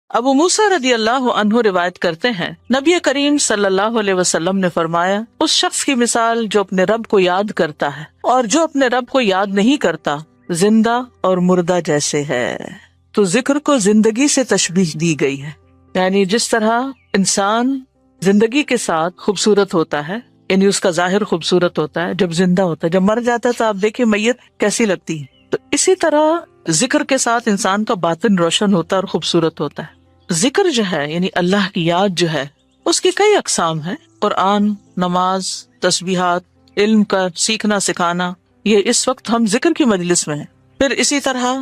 ابو موسیٰ رضی اللہ عنہ روایت کرتے ہیں، نبی کریم صلی اللہ علیہ وسلم نے فرمایا، اس شخص کی مثال جو اپنے رب کو یاد کرتا ہے اور جو اپنے رب کو یاد نہیں کرتا، زندہ اور مردہ جیسے ہے۔ تو ذکر کو زندگی سے تشبیہ دی گئی ہے، یعنی جس طرح انسان زندگی کے ساتھ خوبصورت ہوتا ہے، یعنی اس کا ظاہر خوبصورت ہوتا ہے جب زندہ ہوتا ہے، جب مر جاتا ہے تو آپ دیکھیں میت کیسی لگتی ہے، تو اسی طرح ذکر کے ساتھ انسان کا باطن روشن ہوتا ہے اور خوبصورت ہوتا ہے۔ ذکر جو ہے یعنی اللہ کی یاد جو ہے، اس کی کئی اقسام ہیں، قرآن، نماز، تسبیحات، علم کا سیکھنا سکھانا، یہ اس وقت ہم ذکر کی مجلس میں ہیں۔ پھر اسی طرح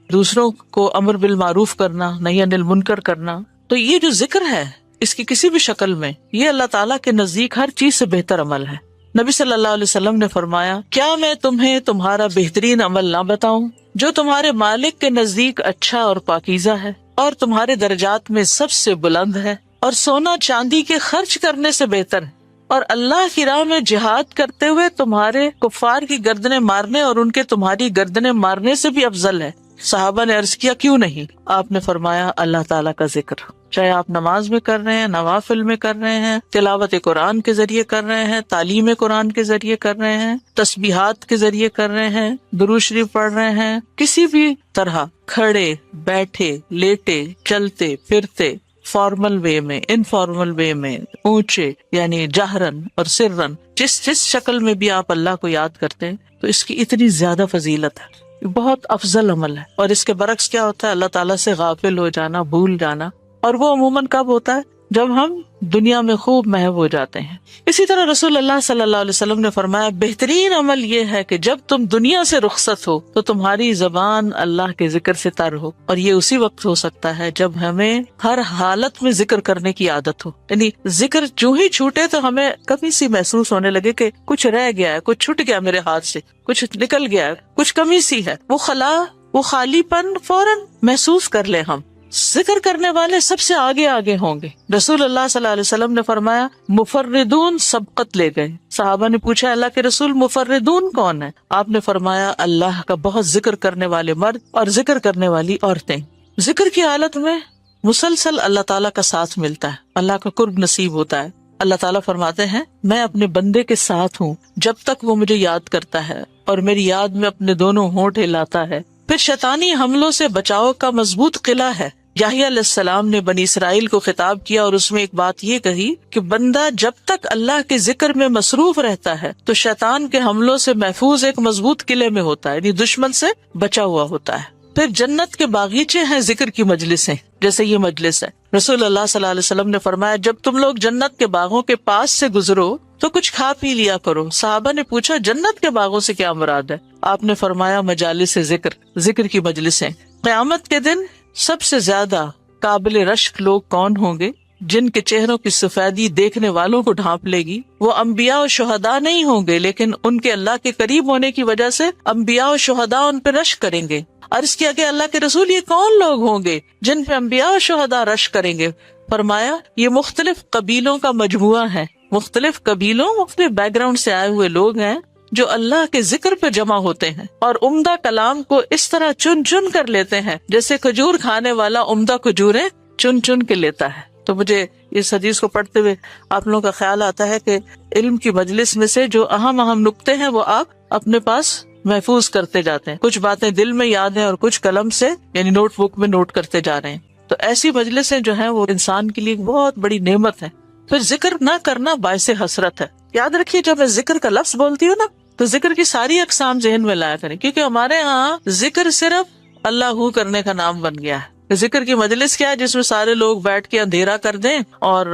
دوسروں کو امر بالمعروف کرنا، نہی عن المنکر کرنا، تو یہ جو ذکر ہے اس کی کسی بھی شکل میں، یہ اللہ تعالیٰ کے نزدیک ہر چیز سے بہتر عمل ہے۔ نبی صلی اللہ علیہ وسلم نے فرمایا، کیا میں تمہیں تمہارا بہترین عمل نہ بتاؤں جو تمہارے مالک کے نزدیک اچھا اور پاکیزہ ہے اور تمہارے درجات میں سب سے بلند ہے اور سونا چاندی کے خرچ کرنے سے بہتر ہے اور اللہ کی راہ میں جہاد کرتے ہوئے تمہارے کفار کی گردنیں مارنے اور ان کے تمہاری گردنیں مارنے سے بھی افضل ہے؟ صحابہ نے عرض کیا، کیوں نہیں؟ آپ نے فرمایا، اللہ تعالیٰ کا ذکر، چاہے آپ نماز میں کر رہے ہیں، نوافل میں کر رہے ہیں، تلاوت قرآن کے ذریعے کر رہے ہیں، تعلیم قرآن کے ذریعے کر رہے ہیں، تسبیحات کے ذریعے کر رہے ہیں، درود شریف پڑھ رہے ہیں، کسی بھی طرح کھڑے، بیٹھے، لیٹے، چلتے پھرتے، فارمل وے میں، انفارمل وے میں، اونچے یعنی جہرن اور سرن، جس شکل میں بھی آپ اللہ کو یاد کرتے ہیں، تو اس کی اتنی زیادہ فضیلت ہے، بہت افضل عمل ہے۔ اور اس کے برعکس کیا ہوتا ہے؟ اللہ تعالیٰ سے غافل ہو جانا، بھول جانا، اور وہ عموماً کب ہوتا ہے؟ جب ہم دنیا میں خوب محو ہو جاتے ہیں۔ اسی طرح رسول اللہ صلی اللہ علیہ وسلم نے فرمایا، بہترین عمل یہ ہے کہ جب تم دنیا سے رخصت ہو تو تمہاری زبان اللہ کے ذکر سے تر ہو، اور یہ اسی وقت ہو سکتا ہے جب ہمیں ہر حالت میں ذکر کرنے کی عادت ہو، یعنی ذکر جو ہی چھوٹے تو ہمیں کمی سی محسوس ہونے لگے کہ کچھ رہ گیا ہے، کچھ چھٹ گیا میرے ہاتھ سے، کچھ نکل گیا ہے، کچھ کمی سی ہے، وہ خالی پن فوراً محسوس کر لیں ہم۔ ذکر کرنے والے سب سے آگے آگے ہوں گے۔ رسول اللہ صلی اللہ علیہ وسلم نے فرمایا، مفردون سبقت لے گئے۔ صحابہ نے پوچھا، اللہ کے رسول مفردون کون ہے؟ آپ نے فرمایا، اللہ کا بہت ذکر کرنے والے مرد اور ذکر کرنے والی عورتیں۔ ذکر کی حالت میں مسلسل اللہ تعالیٰ کا ساتھ ملتا ہے، اللہ کا قرب نصیب ہوتا ہے۔ اللہ تعالیٰ فرماتے ہیں، میں اپنے بندے کے ساتھ ہوں جب تک وہ مجھے یاد کرتا ہے اور میری یاد میں اپنے دونوں ہونٹ ہلاتا ہے۔ پھر شیطانی حملوں سے بچاؤ کا مضبوط قلعہ ہے۔ یحییٰ علیہ السلام نے بنی اسرائیل کو خطاب کیا اور اس میں ایک بات یہ کہی کہ بندہ جب تک اللہ کے ذکر میں مصروف رہتا ہے تو شیطان کے حملوں سے محفوظ ایک مضبوط قلعے میں ہوتا ہے، یعنی دشمن سے بچا ہوا ہوتا ہے۔ پھر جنت کے باغیچے ہیں ذکر کی مجلسیں، جیسے یہ مجلس ہے۔ رسول اللہ صلی اللہ علیہ وسلم نے فرمایا، جب تم لوگ جنت کے باغوں کے پاس سے گزرو تو کچھ کھا پی لیا کرو۔ صحابہ نے پوچھا، جنت کے باغوں سے کیا مراد ہے؟ آپ نے فرمایا، مجالس ذکر کی مجلسیں۔ قیامت کے دن سب سے زیادہ قابل رشک لوگ کون ہوں گے؟ جن کے چہروں کی سفیدی دیکھنے والوں کو ڈھانپ لے گی۔ وہ انبیاء و شہداء نہیں ہوں گے، لیکن ان کے اللہ کے قریب ہونے کی وجہ سے انبیاء و شہداء ان پہ رشک کریں گے۔ عرض کیا کہ اللہ کے رسول، یہ کون لوگ ہوں گے جن پہ انبیاء و شہداء رشک کریں گے؟ فرمایا، یہ مختلف قبیلوں کا مجموعہ ہے، مختلف قبیلوں، مختلف بیک گراؤنڈ سے آئے ہوئے لوگ ہیں جو اللہ کے ذکر پہ جمع ہوتے ہیں اور عمدہ کلام کو اس طرح چن چن کر لیتے ہیں جیسے کھجور کھانے والا عمدہ کھجوریں چن چن کے لیتا ہے۔ تو مجھے اس حدیث کو پڑھتے ہوئے آپ لوگوں کا خیال آتا ہے کہ علم کی مجلس میں سے جو اہم نقطے ہیں وہ آپ اپنے پاس محفوظ کرتے جاتے ہیں، کچھ باتیں دل میں یاد ہیں اور کچھ قلم سے یعنی نوٹ بک میں نوٹ کرتے جا رہے ہیں۔ تو ایسی مجلسیں جو ہیں وہ انسان کے لیے بہت بڑی نعمت ہے۔ پھر ذکر نہ کرنا باعث حسرت ہے۔ یاد رکھیے، جب میں ذکر کا لفظ بولتی ہوں نا تو ذکر کی ساری اقسام ذہن میں لایا کریں، کیونکہ ہمارے ہاں ذکر صرف اللہ کرنے کا نام بن گیا ہے۔ ذکر کی مجلس کیا ہے؟ جس میں سارے لوگ بیٹھ کے اندھیرا کر دیں اور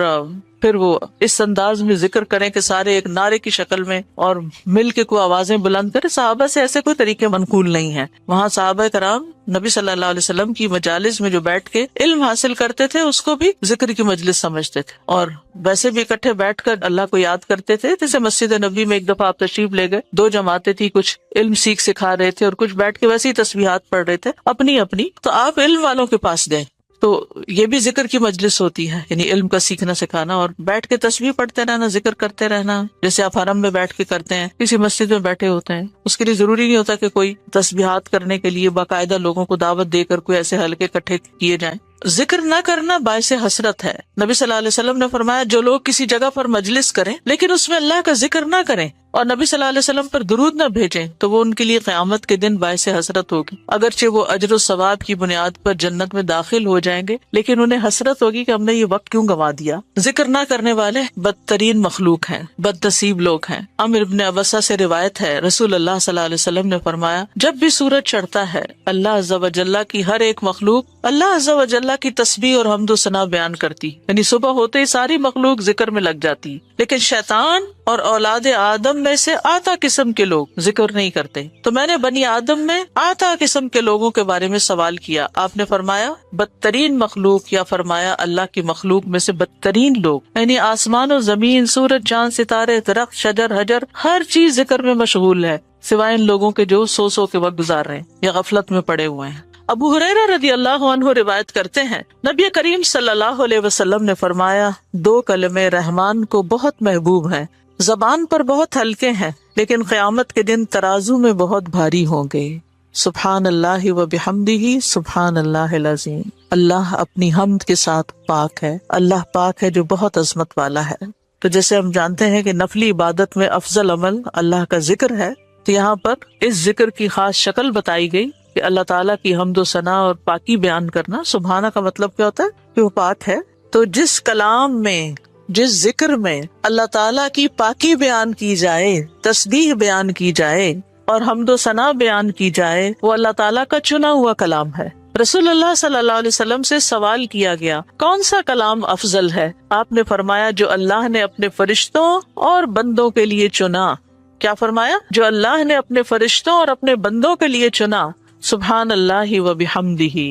پھر وہ اس انداز میں ذکر کریں کہ سارے ایک نعرے کی شکل میں اور مل کے کوئی آوازیں بلند کریں۔ صحابہ سے ایسے کوئی طریقے منقول نہیں ہیں۔ وہاں صحابہ کرام نبی صلی اللہ علیہ وسلم کی مجالس میں جو بیٹھ کے علم حاصل کرتے تھے اس کو بھی ذکر کی مجلس سمجھتے تھے، اور ویسے بھی اکٹھے بیٹھ کر اللہ کو یاد کرتے تھے۔ جیسے مسجد نبی میں ایک دفعہ آپ تشریف لے گئے، 2 جماعتیں تھی، کچھ علم سکھا رہے تھے اور کچھ بیٹھ کے ویسے ہی تسبیحات پڑھ رہے تھے اپنی اپنی، تو آپ علم والوں کے پاس گئے، تو یہ بھی ذکر کی مجلس ہوتی ہے، یعنی علم کا سیکھنا سکھانا اور بیٹھ کے تسبیح پڑھتے رہنا، ذکر کرتے رہنا، جیسے آپ حرم میں بیٹھ کے کرتے ہیں، کسی مسجد میں بیٹھے ہوتے ہیں۔ اس کے لیے ضروری نہیں ہوتا کہ کوئی تسبیحات کرنے کے لیے باقاعدہ لوگوں کو دعوت دے کر کوئی ایسے حلقے اکٹھے کیے جائیں۔ ذکر نہ کرنا باعث حسرت ہے. نبی صلی اللہ علیہ وسلم نے فرمایا جو لوگ کسی جگہ پر مجلس کریں لیکن اس میں اللہ کا ذکر نہ کریں اور نبی صلی اللہ علیہ وسلم پر درود نہ بھیجیں تو وہ ان کے لیے قیامت کے دن باعث حسرت ہوگی. اگرچہ وہ اجر و ثواب کی بنیاد پر جنت میں داخل ہو جائیں گے لیکن انہیں حسرت ہوگی کہ ہم نے یہ وقت کیوں گنوا دیا. ذکر نہ کرنے والے بدترین مخلوق ہیں، بد نصیب لوگ ہیں. عمرو بن ابسہ سے روایت ہے، رسول اللہ صلی اللہ علیہ وسلم نے فرمایا جب بھی سورج چڑھتا ہے اللہ عز و جل کی ہر ایک مخلوق اللہ عز و جل کی تسبیح اور حمد و ثنا بیان کرتی، یعنی صبح ہوتے ہی ساری مخلوق ذکر میں لگ جاتی. لیکن شیطان اور اولاد آدم میں سے آتا قسم کے لوگ ذکر نہیں کرتے. تو میں نے بنی آدم میں آتا قسم کے لوگوں کے بارے میں سوال کیا. آپ نے فرمایا بدترین مخلوق، یا فرمایا اللہ کی مخلوق میں سے بدترین لوگ، یعنی آسمان و زمین، سورج چاند ستارے درخت شجر حجر ہر چیز ذکر میں مشغول ہے سوائے ان لوگوں کے جو سو کے وقت گزار رہے ہیں یا غفلت میں پڑے ہوئے ہیں. ابو ہریرہ رضی اللہ عنہ روایت کرتے ہیں نبی کریم صلی اللہ علیہ وسلم نے فرمایا دو کلمے رحمان کو بہت محبوب ہیں، زبان پر بہت ہلکے ہیں لیکن قیامت کے دن ترازو میں بہت بھاری ہوں گے. سبحان اللہ و بحمدہ سبحان اللہ العظیم. اللہ اپنی حمد کے ساتھ پاک ہے، اللہ پاک ہے جو بہت عظمت والا ہے. تو جیسے ہم جانتے ہیں کہ نفلی عبادت میں افضل عمل اللہ کا ذکر ہے، تو یہاں پر اس ذکر کی خاص شکل بتائی گئی کہ اللہ تعالیٰ کی حمد و ثنا اور پاکی بیان کرنا. سبحانہ کا مطلب کیا ہوتا ہے کہ وہ پاک ہے. تو جس کلام میں، جس ذکر میں اللہ تعالیٰ کی پاکی بیان کی جائے، تسبیح بیان کی جائے اور حمد و ثنا بیان کی جائے، وہ اللہ تعالیٰ کا چنا ہوا کلام ہے. رسول اللہ صلی اللہ علیہ وسلم سے سوال کیا گیا کون سا کلام افضل ہے؟ آپ نے فرمایا جو اللہ نے اپنے فرشتوں اور بندوں کے لیے چنا. کیا فرمایا؟ جو اللہ نے اپنے فرشتوں اور اپنے بندوں کے لیے چنا. سبحان اللہ و بحمدہ.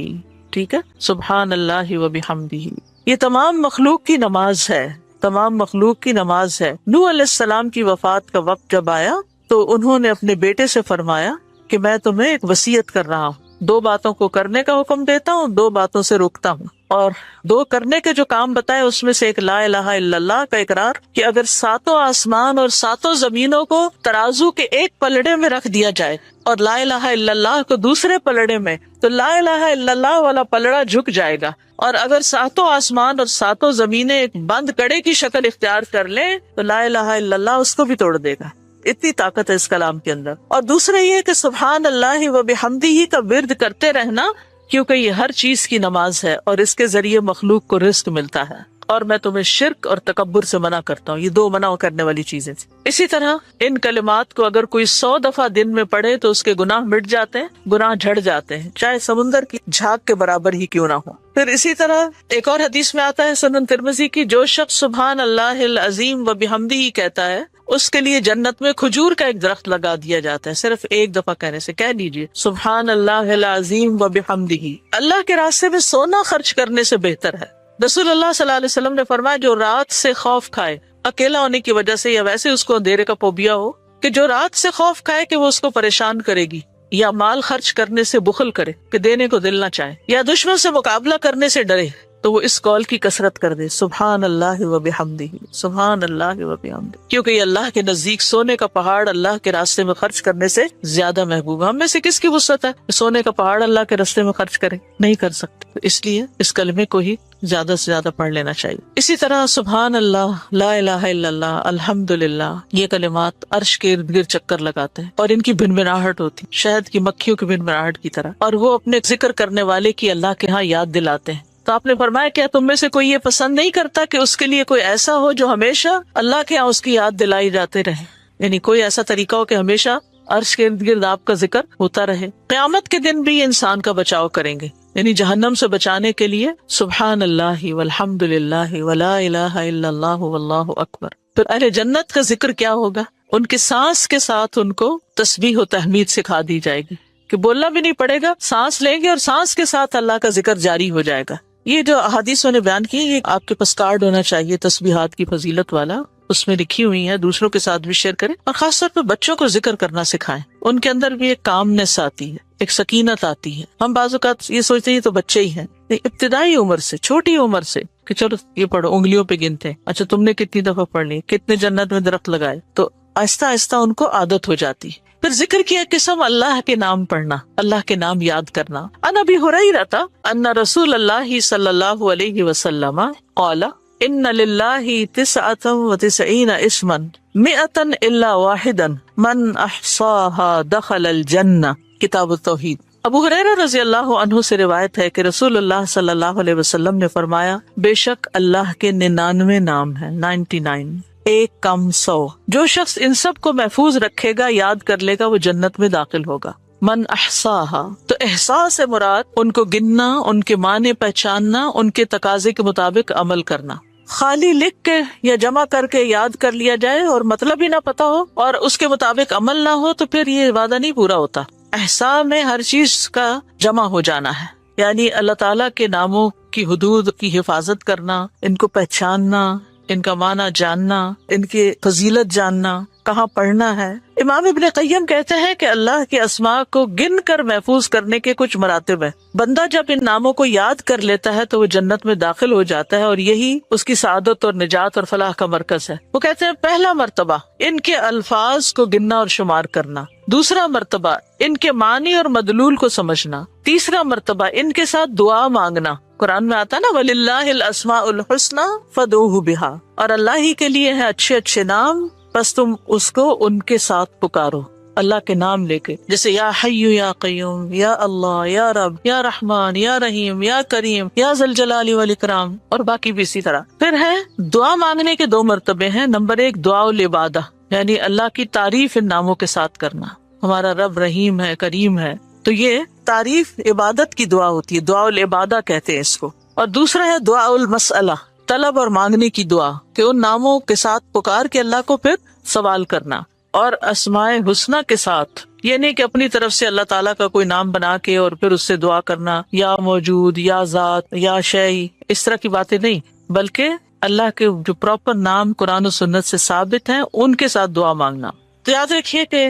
ٹھیک ہے، سبحان اللہ و بحمدہ. یہ تمام مخلوق کی نماز ہے، تمام مخلوق کی نماز ہے. نوح علیہ السلام کی وفات کا وقت جب آیا تو انہوں نے اپنے بیٹے سے فرمایا کہ میں تمہیں ایک وصیت کر رہا ہوں، دو باتوں کو کرنے کا حکم دیتا ہوں، دو باتوں سے روکتا ہوں. اور دو کرنے کے جو کام بتائے اس میں سے ایک لا الہ الا اللہ کا اقرار، کہ اگر ساتوں آسمان اور ساتوں زمینوں کو ترازو کے ایک پلڑے میں رکھ دیا جائے اور لا الہ الا اللہ کو دوسرے پلڑے میں، تو لا الہ الا اللہ والا پلڑا جھک جائے گا. اور اگر ساتوں آسمان اور ساتوں زمینیں ایک بند کڑے کی شکل اختیار کر لیں تو لا الہ الا اللہ اس کو بھی توڑ دے گا. اتنی طاقت ہے اس کلام کے اندر. اور دوسرا یہ کہ سبحان اللہ و بحمدہ کا ورد کرتے رہنا، کیونکہ یہ ہر چیز کی نماز ہے اور اس کے ذریعے مخلوق کو رزق ملتا ہے. اور میں تمہیں شرک اور تکبر سے منع کرتا ہوں. یہ دو منع کرنے والی چیزیں تھیں. اسی طرح ان کلمات کو اگر کوئی 100 دفعہ دن میں پڑھے تو اس کے گناہ مٹ جاتے ہیں، گناہ جھڑ جاتے ہیں، چاہے سمندر کی جھاگ کے برابر ہی کیوں نہ ہو. پھر اسی طرح ایک اور حدیث میں آتا ہے سنن ترمذی کی، جو شخص سبحان اللہ العظیم و بحمدہ کہتا ہے اس کے لیے جنت میں کھجور کا ایک درخت لگا دیا جاتا ہے. صرف ایک دفعہ کہنے سے. کہہ لیجیے سبحان اللہ العظیم و بحمدہ. اللہ کے راستے میں سونا خرچ کرنے سے بہتر ہے. رسول اللہ صلی اللہ علیہ وسلم نے فرمایا جو رات سے خوف کھائے، اکیلا ہونے کی وجہ سے یا ویسے اس کو اندھیرے کا فوبیا ہو، کہ جو رات سے خوف کھائے کہ وہ اس کو پریشان کرے گی، یا مال خرچ کرنے سے بخل کرے کہ دینے کو دل نہ چاہے، یا دشمن سے مقابلہ کرنے سے ڈرے، تو وہ اس قول کی کثرت کر دے سبحان اللہ و بحمدہ، سبحان اللہ و بحمدہ. کیونکہ یہ اللہ کے نزدیک سونے کا پہاڑ اللہ کے راستے میں خرچ کرنے سے زیادہ محبوب ہے. ہم میں سے کس کی وسعت ہے سونے کا پہاڑ اللہ کے راستے میں خرچ کرے؟ نہیں کر سکتے. اس لیے اس کلمے کو ہی زیادہ سے زیادہ پڑھ لینا چاہیے. اسی طرح سبحان اللہ، لا الہ الا اللہ، الحمدللہ، یہ کلمات عرش کے ارد گرد چکر لگاتے ہیں اور ان کی بھنبھناہٹ ہوتی شہد کی مکھیوں کی بھنبھناہٹ کی طرح، اور وہ اپنے ذکر کرنے والے کی اللہ کے ہاں یاد دلاتے ہیں. تو آپ نے فرمایا کیا تم میں سے کوئی یہ پسند نہیں کرتا کہ اس کے لیے کوئی ایسا ہو جو ہمیشہ اللہ کے ہاں اس کی یاد دلائی جاتے رہے؟ یعنی کوئی ایسا طریقہ ہو کہ ہمیشہ عرش کے ارد گرد آپ کا ذکر ہوتا رہے. قیامت کے دن بھی انسان کا بچاؤ کریں گے، یعنی جہنم سے بچانے کے لیے سبحان اللہ والحمد للہ ولا الہ الا اللہ واللہ اکبر. پھر اہل جنت کا ذکر کیا ہوگا؟ ان کے سانس کے ساتھ ان کو تسبیح و تحمید سکھا دی جائے گی کہ بولنا بھی نہیں پڑے گا، سانس لیں گے اور سانس کے ساتھ اللہ کا ذکر جاری ہو جائے گا. یہ جو احادیثوں نے بیان کی، یہ آپ کے پاس کارڈ ہونا چاہیے تسبیحات کی فضیلت والا، اس میں لکھی ہوئی ہیں، دوسروں کے ساتھ بھی شیئر کریں. اور خاص طور پہ بچوں کو ذکر کرنا سکھائیں. ان کے اندر بھی ایک کامنس آتی ہے، ایک سکینت آتی ہے. ہم بعض اوقات یہ سوچتے ہیں یہ تو بچے ہی ہیں، ابتدائی عمر سے، چھوٹی عمر سے کہ چلو یہ پڑھو، انگلیوں پہ گنتے ہیں، اچھا تم نے کتنی دفعہ پڑھ لی، کتنے جنت میں درخت لگائے، تو آہستہ آہستہ ان کو عادت ہو جاتی ہے. پھر ذکر کیا قسم اللہ کے نام پڑھنا، اللہ کے نام یاد کرنا۔ عن ابی ہریرہ ان رسول اللہ صلی اللہ علیہ وسلم قال ان للہ 99 اسما 100 الا واحدا من احصاها دخل الجنہ۔ کتاب التوحید۔ ابو ہریرہ رضی اللہ عنہ سے روایت ہے کہ رسول اللہ صلی اللہ علیہ وسلم نے فرمایا، بے شک اللہ کے 99 نام ہیں، 99، ایک کم 100۔ جو شخص ان سب کو محفوظ رکھے گا، یاد کر لے گا، وہ جنت میں داخل ہوگا۔ من احصاہا، تو احصاء سے مراد ان کو گننا، ان کے معنی پہچاننا، ان کے تقاضے کے مطابق عمل کرنا۔ خالی لکھ کے یا جمع کر کے یاد کر لیا جائے اور مطلب ہی نہ پتا ہو اور اس کے مطابق عمل نہ ہو تو پھر یہ وعدہ نہیں پورا ہوتا۔ احصاء میں ہر چیز کا جمع ہو جانا ہے، یعنی اللہ تعالیٰ کے ناموں کی حدود کی حفاظت کرنا، ان کو پہچاننا، ان کا معنی جاننا، ان کی فضیلت جاننا، کہاں پڑھنا ہے۔ امام ابن قیم کہتے ہیں کہ اللہ کے اسماء کو گن کر محفوظ کرنے کے کچھ مراتب ہیں۔ بندہ جب ان ناموں کو یاد کر لیتا ہے تو وہ جنت میں داخل ہو جاتا ہے، اور یہی اس کی سعادت اور نجات اور فلاح کا مرکز ہے۔ وہ کہتے ہیں پہلا مرتبہ ان کے الفاظ کو گننا اور شمار کرنا، دوسرا مرتبہ ان کے معنی اور مدلول کو سمجھنا، تیسرا مرتبہ ان کے ساتھ دعا مانگنا۔ قرآن میں آتا نا وَلِلَّهِ الْأَسْمَاءُ الْحُسْنَى فَادْعُوهُ بِهَا، اور اللہ ہی کے لیے ہیں اچھے اچھے نام، بس تم اس کو ان کے ساتھ پکارو، اللہ کے نام لے کے، جیسے یا حی یا قیوم، یا اللہ، یا رب، یا رحمان، یا رحیم، یا کریم، یا ذی الجلال والاکرام، اور باقی بھی اسی طرح۔ پھر ہے دعا مانگنے کے 2 مرتبے ہیں۔ نمبر 1 دعاء العبادہ، یعنی اللہ کی تعریف ان ناموں کے ساتھ کرنا، ہمارا رب رحیم ہے، کریم ہے، تو یہ تعریف عبادت کی دعا ہوتی ہے، دعاء العبادہ کہتے ہیں اس کو۔ اور دوسرا ہے دعاء المسئلہ، طلب اور مانگنے کی دعا، کہ ان ناموں کے ساتھ پکار کے اللہ کو پھر سوال کرنا۔ اور اسماء حسنہ کے ساتھ، یہ نہیں کہ اپنی طرف سے اللہ تعالیٰ کا کوئی نام بنا کے اور پھر اس سے دعا کرنا، یا موجود، یا ذات، یا شیء، اس طرح کی باتیں نہیں، بلکہ اللہ کے جو پراپر نام قرآن و سنت سے ثابت ہیں ان کے ساتھ دعا مانگنا۔ تو یاد رکھیے کہ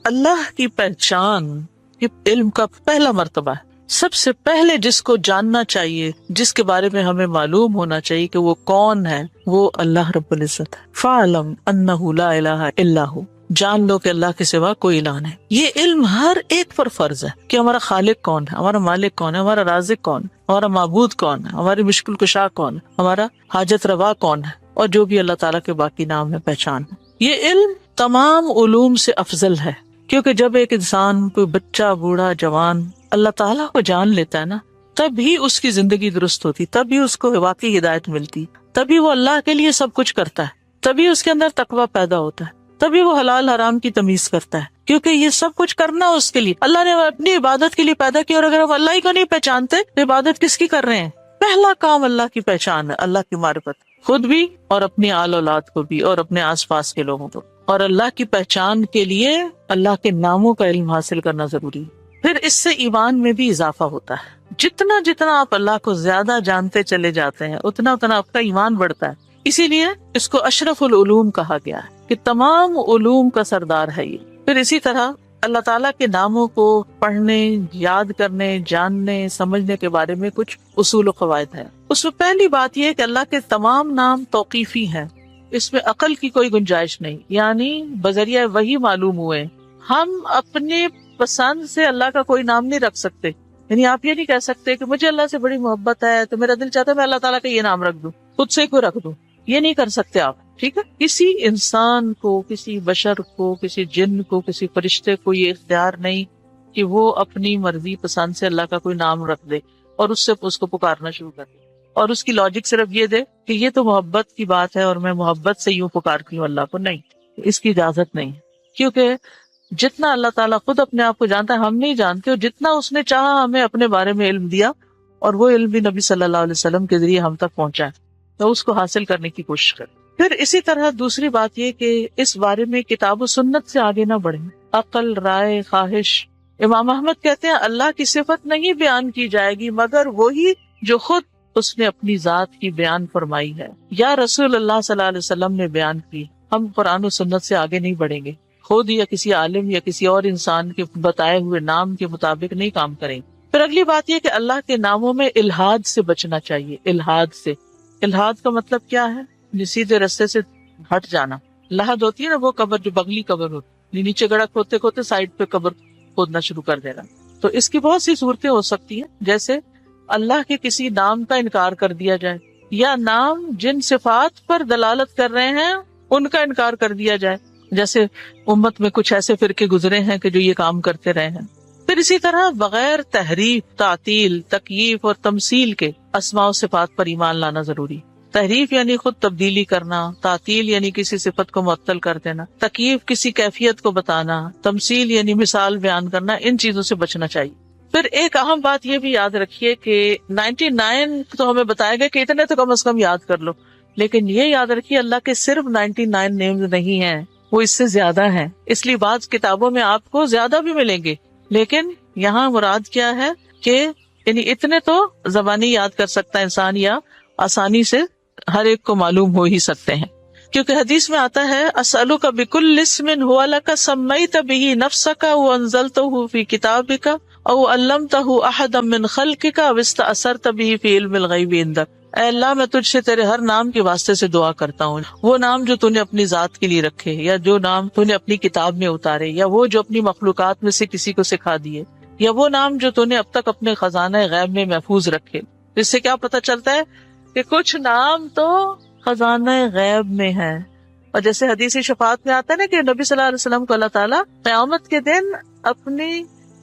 اللہ کی پہچان یہ علم کا پہلا مرتبہ ہے۔ سب سے پہلے جس کو جاننا چاہیے، جس کے بارے میں ہمیں معلوم ہونا چاہیے کہ وہ کون ہے، وہ اللہ رب العزت ہے۔ فَاعْلَمْ أَنَّهُ لَا إِلَهَ إِلَّا هُوَ، جان لو کہ اللہ کے سوا کوئی الہ نہیں۔ یہ علم ہر ایک پر فرض ہے کہ ہمارا خالق کون ہے، ہمارا مالک کون ہے، ہمارا رازق کون ہے، ہمارا معبود کون ہے، ہماری مشکل کشا کون ہے، ہمارا حاجت روا کون ہے، اور جو بھی اللہ تعالیٰ کے باقی نام ہے، پہچان ہے۔ یہ علم تمام علوم سے افضل ہے، کیونکہ جب ایک انسان، کوئی بچہ، بوڑھا، جوان اللہ تعالیٰ کو جان لیتا ہے نا، تب ہی اس کی زندگی درست ہوتی، تب ہی اس کو واقعی ہدایت ملتی، تبھی وہ اللہ کے لیے سب کچھ کرتا ہے، تبھی اس کے اندر تقویٰ پیدا ہوتا ہے، تبھی وہ حلال حرام کی تمیز کرتا ہے، کیونکہ یہ سب کچھ کرنا اس کے لیے اللہ نے اپنی عبادت کے لیے پیدا کیا۔ اور اگر ہم اللہ ہی کو نہیں پہچانتے تو عبادت کس کی کر رہے ہیں؟ پہلا کام اللہ کی پہچان ہے، اللہ کی معرفت، خود بھی اور اپنی آل اولاد کو بھی اور اپنے آس پاس کے لوگوں کو۔ اور اللہ کی پہچان کے لیے اللہ کے ناموں کا علم حاصل کرنا ضروری ہے۔ پھر اس سے ایمان میں بھی اضافہ ہوتا ہے، جتنا جتنا آپ اللہ کو زیادہ جانتے چلے جاتے ہیں اتنا اتنا آپ کا ایمان بڑھتا ہے۔ اسی لیے اس کو اشرف العلوم کہا گیا ہے کہ تمام علوم کا سردار ہے یہ۔ پھر اسی طرح اللہ تعالیٰ کے ناموں کو پڑھنے، یاد کرنے، جاننے، سمجھنے کے بارے میں کچھ اصول و قواعد ہیں۔ اس میں پہلی بات یہ ہے کہ اللہ کے تمام نام توقیفی ہیں، اس میں عقل کی کوئی گنجائش نہیں، یعنی بذریعہ وحی معلوم ہوئے۔ ہم اپنے پسند سے اللہ کا کوئی نام نہیں رکھ سکتے، یعنی آپ یہ نہیں کہہ سکتے کہ مجھے اللہ سے بڑی محبت ہے تو میرا دل چاہتا ہے میں اللہ تعالیٰ کا یہ نام رکھ دوں، خود سے کوئی رکھ دوں، یہ نہیں کر سکتے آپ، ٹھیک ہے؟ کسی انسان کو، کسی بشر کو، کسی جن کو، کسی فرشتے کو یہ اختیار نہیں کہ وہ اپنی مرضی پسند سے اللہ کا کوئی نام رکھ دے اور اس سے اس کو پکارنا شروع کر دے، اور اس کی لاجک صرف یہ دے کہ یہ تو محبت کی بات ہے اور میں محبت سے یوں پکارتی ہوں اللہ کو۔ نہیں، اس کی اجازت نہیں، کیونکہ جتنا اللہ تعالیٰ خود اپنے آپ کو جانتا ہے ہم نہیں جانتے، اور جتنا اس نے چاہا ہمیں اپنے بارے میں علم دیا، اور وہ علم بھی نبی صلی اللہ علیہ وسلم کے ذریعے ہم تک پہنچا ہے، تو اس کو حاصل کرنے کی کوشش کریں۔ پھر اسی طرح دوسری بات یہ کہ اس بارے میں کتاب و سنت سے آگے نہ بڑھیں، عقل، رائے، خواہش۔ امام احمد کہتے ہیں اللہ کی صفت نہیں بیان کی جائے گی مگر وہی جو خود اس نے اپنی ذات کی بیان فرمائی ہے یا رسول اللہ صلی اللہ علیہ وسلم نے بیان کی۔ ہم قرآن و سنت سے آگے نہیں بڑھیں گے، خود یا کسی عالم یا کسی اور انسان کے بتائے ہوئے نام کے مطابق نہیں کام کریں۔ پھر اگلی بات یہ کہ اللہ کے ناموں میں الحاد سے بچنا چاہیے۔ الحاد سے، الحاد کا مطلب کیا ہے؟ سیدھے رستے سے ہٹ جانا۔ لحد ہوتی ہے نا وہ قبر جو بغلی قبر ہوتی، نیچے گڑھا کھودتے کھودتے سائڈ پہ قبر کھودنا شروع کر دینا. تو اس کی بہت سی صورتیں ہو سکتی ہیں، جیسے اللہ کے کسی نام کا انکار کر دیا جائے، یا نام جن صفات پر دلالت کر رہے ہیں ان کا انکار کر دیا جائے، جیسے امت میں کچھ ایسے فرقے گزرے ہیں کہ جو یہ کام کرتے رہے ہیں. پھر اسی طرح بغیر تحریف، تعطیل، تکییف اور تمثیل کے اسماء و صفات پر ایمان لانا ضروری. تحریف یعنی خود تبدیلی کرنا، تعطیل یعنی کسی صفت کو معطل کر دینا، تکییف کسی کیفیت کو بتانا، تمثیل یعنی مثال بیان کرنا، ان چیزوں سے بچنا چاہیے. پھر ایک اہم بات یہ بھی یاد رکھیے کہ 99 تو ہمیں بتایا گیا کہ اتنے تو کم از کم یاد کر لو، لیکن یہ یاد رکھیے اللہ کے صرف 99 نیمز نہیں ہیں، وہ اس سے زیادہ ہیں. اس لیے بعض کتابوں میں آپ کو زیادہ بھی ملیں گے، لیکن یہاں مراد کیا ہے کہ یعنی اتنے تو زبانی یاد کر سکتا ہے انسان، یا آسانی سے ہر ایک کو معلوم ہو ہی سکتے ہیں. کیونکہ حدیث میں آتا ہے اسألک بکل اسم هو لک سمیت به نفسک وانزلته فی کتابک او علمته احدا من خلقک او استأثرت به فی علم الغیب عندک. اے اللہ میں تجھ سے تیرے ہر نام کے واسطے سے دعا کرتا ہوں، وہ نام جو تو نے اپنی ذات کے لیے رکھے، یا جو نام تو نے اپنی کتاب میں اتارے، یا وہ جو اپنی مخلوقات میں سے کسی کو سکھا دیے، یا وہ نام جو تو نے اب تک اپنے خزانہ غیب میں محفوظ رکھے. اس سے کیا پتہ چلتا ہے کہ کچھ نام تو خزانہ غیب میں ہے. اور جیسے حدیث شفاعت میں آتا ہے نا کہ نبی صلی اللہ علیہ وسلم کو اللہ تعالیٰ قیامت کے دن اپنی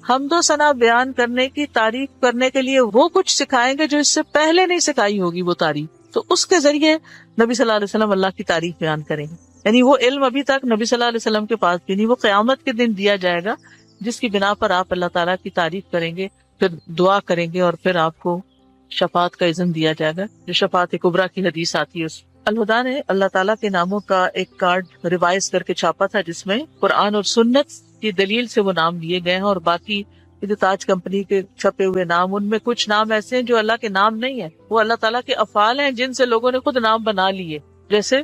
حمد و ثنا بیان کرنے کی، تعریف کرنے کے لیے وہ کچھ سکھائیں گے جو اس سے پہلے نہیں سکھائی ہوگی وہ تعریف. تو اس کے ذریعے نبی صلی اللہ علیہ وسلم اللہ کی تعریف بیان کریں گے. یعنی وہ علم ابھی تک نبی صلی اللہ علیہ وسلم کے پاس بھی نہیں، وہ قیامت کے دن دیا جائے گا، جس کی بنا پر آپ اللہ تعالیٰ کی تعریف کریں گے، پھر دعا کریں گے، اور پھر آپ کو شفاعت کا اذن دیا جائے گا، جو شفاعت کبریٰ کی حدیث آتی ہے. الہدا نے اللہ تعالیٰ کے ناموں کا ایک کارڈ ریوائز کر کے چھاپا تھا، جس میں قرآن اور سنت کی دلیل سے وہ نام لیے گئے ہیں، اور باقی جو تاج کمپنی کے چھپے ہوئے نام، ان میں کچھ نام ایسے ہیں جو اللہ کے نام نہیں ہیں، وہ اللہ تعالیٰ کے افعال ہیں جن سے لوگوں نے خود نام بنا لیے. جیسے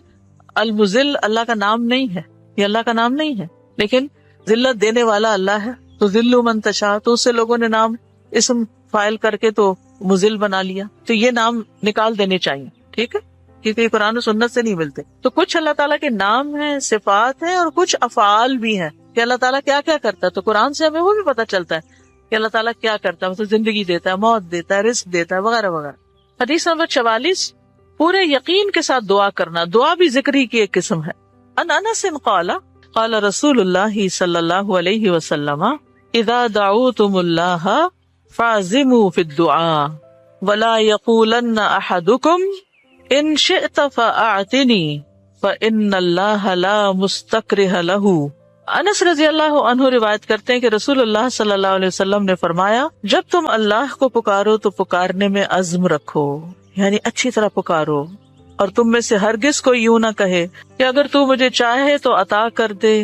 المذل اللہ کا نام نہیں ہے، یہ اللہ کا نام نہیں ہے، لیکن ذلت دینے والا اللہ ہے، تو ذل من تشاء، تو اس سے لوگوں نے نام اسم فائل کر کے تو مذل بنا لیا. تو یہ نام نکال دینے چاہیے، ٹھیک ہے، کیونکہ یہ قرآن و سنت سے نہیں ملتے. تو کچھ اللہ تعالیٰ کے نام ہیں، صفات ہیں، اور کچھ افعال بھی ہیں کہ اللہ تعالیٰ کیا کیا کرتا ہے. تو قرآن سے ہمیں وہ بھی پتہ چلتا ہے کہ اللہ تعالیٰ کیا کرتا ہے، مطلب زندگی دیتا ہے، موت دیتا ہے، رزق دیتا ہے، وغیرہ وغیرہ. حدیث نمبر 44، پورے یقین کے ساتھ دعا کرنا. دعا بھی ذکری کی ایک قسم ہے. ان انس قال قال رسول اللہ صلی اللہ علیہ وسلم اذا دعوتم اللہ فعزموا فی الدعاء ولا یقولن احدکم ان شئت فاعتنی فان اللہ لا مستکرہ لہ. انس رضی اللہ عنہ روایت کرتے ہیں کہ رسول اللہ صلی اللہ علیہ وسلم نے فرمایا، جب تم اللہ کو پکارو تو پکارنے میں عزم رکھو، یعنی اچھی طرح پکارو، اور تم میں سے ہرگز کوئی یوں نہ کہے کہ اگر تو مجھے چاہے تو عطا کر دے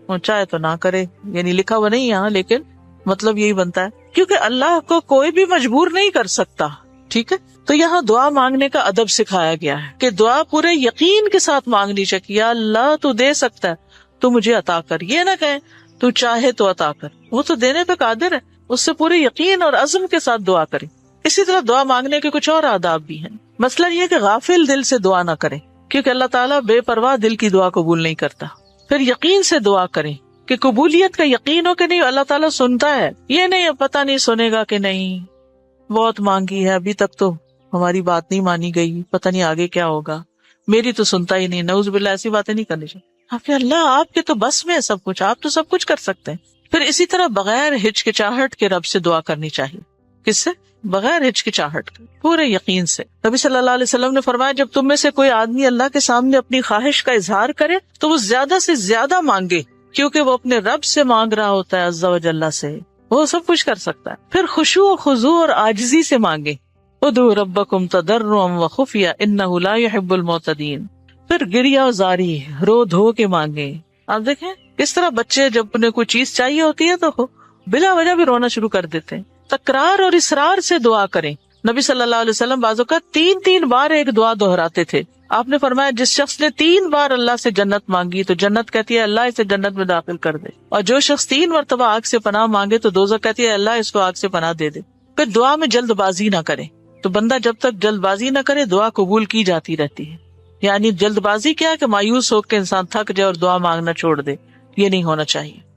اور چاہے تو نہ کرے. یعنی لکھا ہوا نہیں یہاں، لیکن مطلب یہی بنتا ہے، کیونکہ اللہ کو کوئی بھی مجبور نہیں کر سکتا. ٹھیک ہے، تو یہاں دعا مانگنے کا ادب سکھایا گیا ہے کہ دعا پورے یقین کے ساتھ مانگنی چاہیے. یا اللہ تو دے سکتا ہے، تو مجھے عطا کر. یہ نہ کہیں تو چاہے تو عطا کر، وہ تو دینے پہ قادر ہے. اس سے پورے یقین اور عزم کے ساتھ دعا کریں. اسی طرح دعا مانگنے کے کچھ اور آداب بھی ہیں. مسئلہ یہ کہ غافل دل سے دعا نہ کریں، کیونکہ اللہ تعالیٰ بے پرواہ دل کی دعا قبول نہیں کرتا. پھر یقین سے دعا کریں کہ قبولیت کا یقین ہو کہ نہیں اللہ تعالیٰ سنتا ہے. یہ نہیں پتہ نہیں سنے گا کہ نہیں، بہت مانگی ہے ابھی تک تو ہماری بات نہیں مانی گئی، پتہ نہیں آگے کیا ہوگا، میری تو سنتا ہی نہیں. نعوذ باللہ، ایسی باتیں نہیں کرنی چاہیے. آپ اللہ آپ کے تو بس میں ہے سب کچھ، آپ تو سب کچھ کر سکتے ہیں. پھر اسی طرح بغیر ہچکچاہٹ کے رب سے دعا کرنی چاہیے. کس سے؟ بغیر ہچکچاہٹ کے، پورے یقین سے. نبی صلی اللہ علیہ وسلم نے فرمایا، جب تم میں سے کوئی آدمی اللہ کے سامنے اپنی خواہش کا اظہار کرے تو وہ زیادہ سے زیادہ مانگے، کیونکہ وہ اپنے رب سے مانگ رہا ہوتا ہے عز و جل سے، وہ سب کچھ کر سکتا ہے. پھر خشوع و خضوع اور عاجزی سے مانگے. ادعوا ربکم تضرعا وخفیا انہ لا يحب المعتدین. پھر گریا و زاری، رو دھو کے مانگے. آپ دیکھیں کس طرح بچے جب انہیں کوئی چیز چاہیے ہوتی ہے تو بلا وجہ بھی رونا شروع کر دیتے ہیں. تکرار اور اصرار سے دعا کریں. نبی صلی اللہ علیہ وسلم بعض اوقات 3 بار ایک دعا دہراتے تھے. آپ نے فرمایا جس شخص نے 3 بار اللہ سے جنت مانگی تو جنت کہتی ہے اللہ اسے جنت میں داخل کر دے، اور جو شخص 3 مرتبہ آگ سے پناہ مانگے تو دوزخ کہتی ہے اللہ اس کو آگ سے پناہ دے دے. پھر دعا میں جلد بازی نہ کرے. تو بندہ جب تک جلد بازی نہ کرے دعا قبول کی جاتی رہتی ہے. یعنی جلد بازی کیا ہے کہ مایوس ہو کے انسان تھک جائے اور دعا مانگنا چھوڑ دے، یہ نہیں ہونا چاہیے.